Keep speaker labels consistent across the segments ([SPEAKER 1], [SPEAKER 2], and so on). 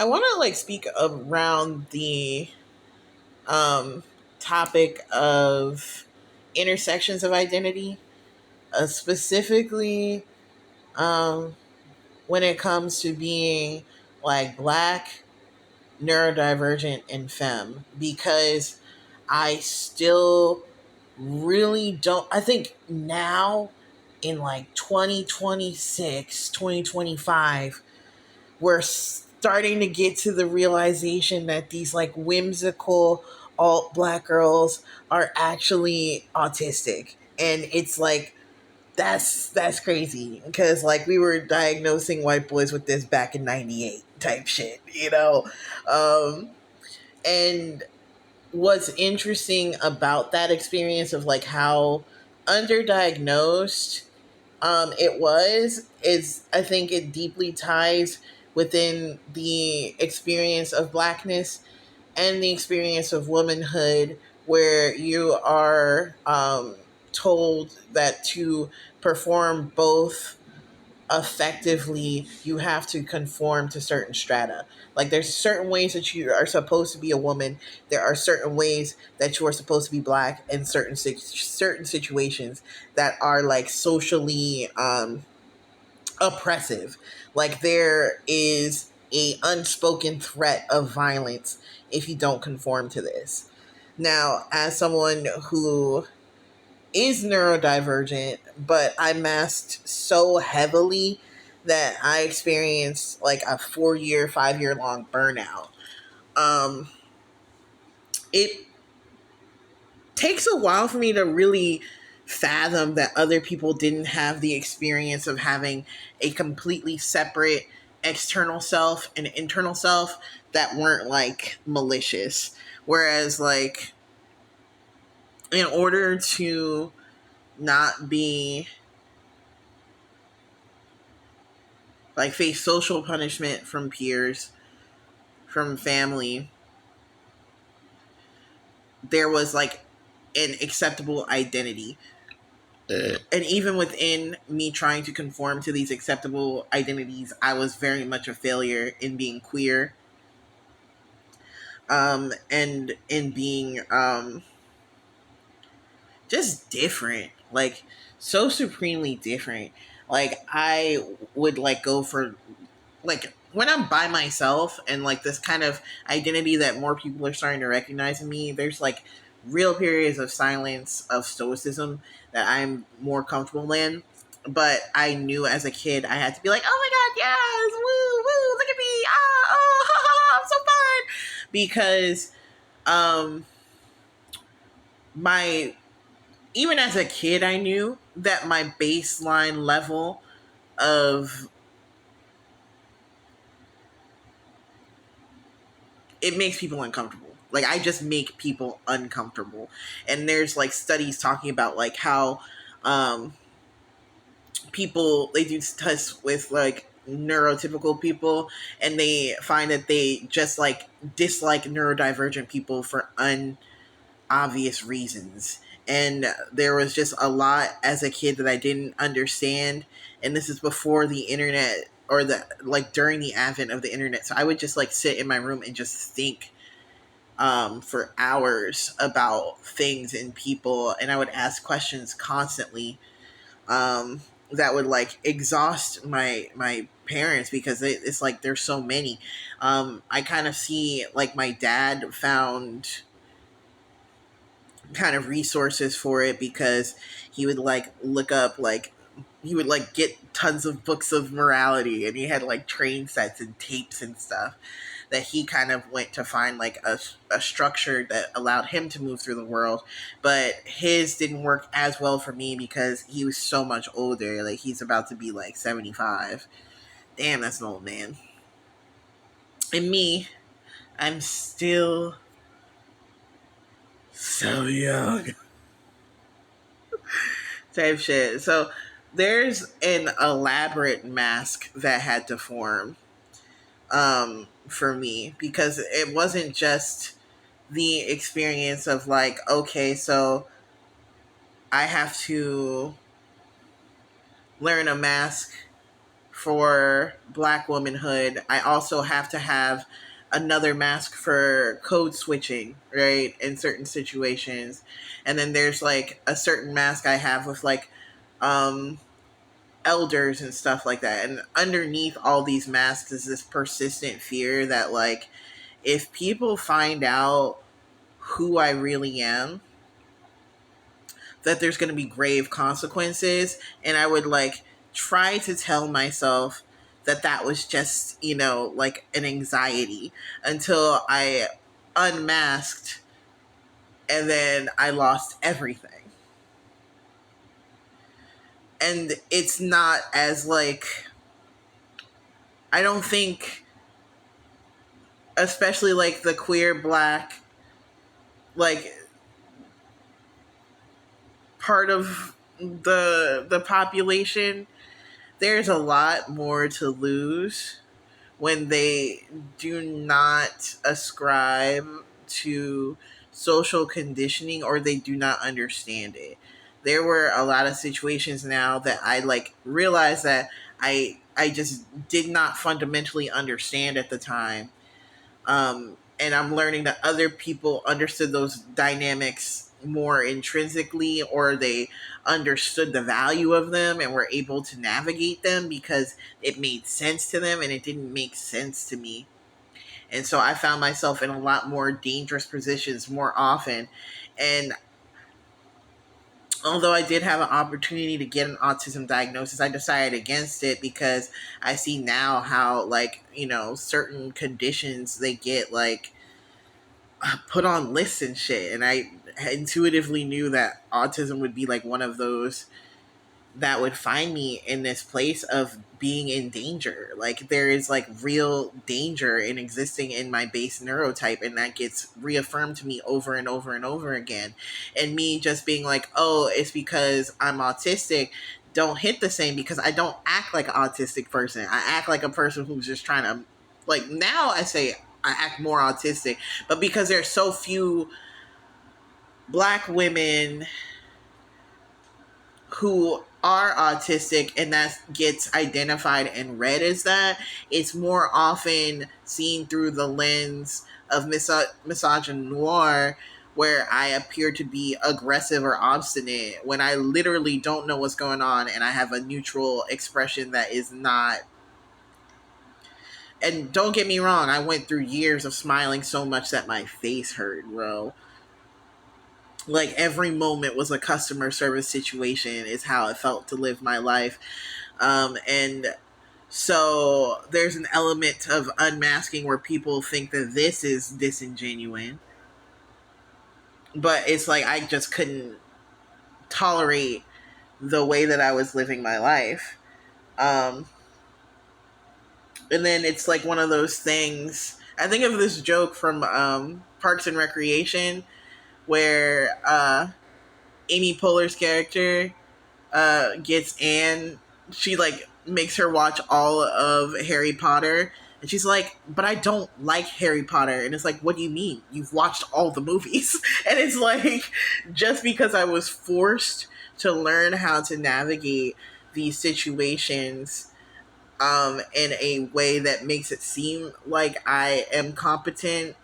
[SPEAKER 1] I want to like speak around the um, topic of intersections of identity, specifically um, when it comes to being like black, neurodivergent, and femme, because I still really don't. I think now in like 2026, 2025, we're starting to get to the realization that these like whimsical alt black girls are actually autistic. And it's like that's crazy because like we were diagnosing white boys with this back in 98 type shit, you know? And what's interesting about that experience of like how underdiagnosed it was is I think it deeply ties within the experience of blackness and the experience of womanhood, where you are told that to perform both effectively you have to conform to certain strata. Like there's certain ways that you are supposed to be a woman, there are certain ways that you are supposed to be black, and certain situations that are like socially oppressive. Like there is a unspoken threat of violence if you don't conform to this. Now, as someone who is neurodivergent, but I masked so heavily that I experienced like a 4 year, 5 year long burnout. Um, it takes a while for me to really fathom that other people didn't have the experience of having a completely separate external self and internal self that weren't like malicious. Whereas, like, in order to not be like face social punishment from peers, from family, there was like an acceptable identity. And even within me trying to conform to these acceptable identities, I was very much a failure in being queer, and in being just different, like so supremely different. Like I would like go for like when I'm by myself and like this kind of identity that more people are starting to recognize in me, there's like real periods of silence, of stoicism that I'm more comfortable in. But I knew as a kid I had to be like, oh my god, yes, woo, woo, look at me, ah, oh, ha, ha, ha, I'm so fun, because um, my even as a kid I knew that my baseline level of it makes people uncomfortable. Like I just make people uncomfortable. And there's like studies talking about like how um people they do tests with like neurotypical people, and they find that they just like dislike neurodivergent people for unobvious reasons. And there was just a lot as a kid that I didn't understand, and this is before the internet, or the like during the advent of the internet. So I would just like sit in my room and just think for hours about things and people, and I would ask questions constantly that would like exhaust my parents because it's like there's so many. I kind of see like my dad found kind of resources for it because he would like look up like he would like get tons of books of morality, and he had like train sets and tapes and stuff that he kind of went to find like a structure that allowed him to move through the world. But his didn't work as well for me because he was so much older. Like he's about to be like 75. Damn, that's an old man. And me, I'm still so young. Type shit. So there's an elaborate mask that had to form for me, because it wasn't just the experience of like, okay, so I have to learn a mask for Black womanhood, I also have to have another mask for code switching, right? In certain situations. And then there's like a certain mask I have with like um elders and stuff like that. And underneath all these masks is this persistent fear that like if people find out who I really am, that there's going to be grave consequences. And I would like try to tell myself that that was just, like an anxiety until I unmasked and then I lost everything. And it's not as like, I don't think, especially like the queer Black, like part of the population, there's a lot more to lose when they do not ascribe to social conditioning or they do not understand it. There were a lot of situations now that I like realized that I just did not fundamentally understand at the time. And I'm learning that other people understood those dynamics more intrinsically, or they understood the value of them and were able to navigate them because it made sense to them and it didn't make sense to me. And so I found myself in a lot more dangerous positions more often. And although I did have an opportunity to get an autism diagnosis, I decided against it because I see now how, like, certain conditions they get, like, put on lists and shit. And I intuitively knew that autism would be, like, one of those that would find me in this place of being in danger. Like there is like real danger in existing in my base neurotype, and that gets reaffirmed to me over and over and over again. And me just being like, oh, it's because I'm autistic, don't hit the same because I don't act like an autistic person. I act like a person who's just trying to, like, now I say I act more autistic, but because there's so few Black women who are autistic and that gets identified and read as that, it's more often seen through the lens of misogynoir, where I appear to be aggressive or obstinate when I literally don't know what's going on and I have a neutral expression that is not. And don't get me wrong, I went through years of smiling so much that my face hurt, bro. Like every moment was a customer service situation is how it felt to live my life. And so there's an element of unmasking where people think that this is disingenuine, but it's like I just couldn't tolerate the way that I was living my life. um, and then it's like one of those things, I think of this joke from Parks and Recreation where Amy Poehler's character gets Anne, she like makes her watch all of Harry Potter. And she's like, but I don't like Harry Potter. And it's like, what do you mean? You've watched all the movies. And it's like, just because I was forced to learn how to navigate these situations in a way that makes it seem like I am competent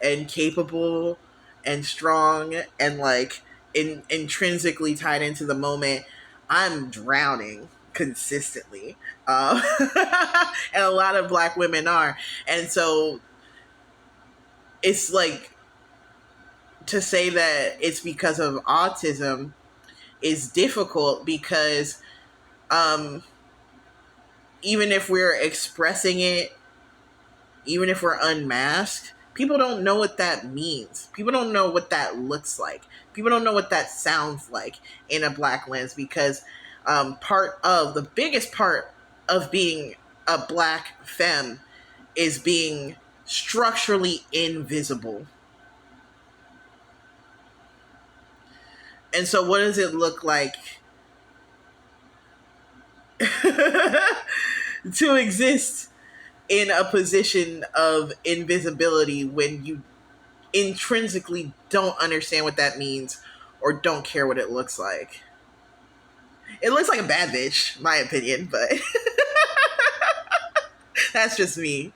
[SPEAKER 1] and capable and strong and like intrinsically tied into the moment, I'm drowning consistently. And a lot of Black women are. And so it's like, to say that it's because of autism is difficult because um, even if we're expressing it, even if we're unmasked, people don't know what that means. People don't know what that looks like. People don't know what that sounds like in a Black lens because the biggest part of being a Black femme is being structurally invisible. And so what does it look like to exist in a position of invisibility when you intrinsically don't understand what that means or don't care what it looks like? It looks like a bad bitch, my opinion, but That's just me.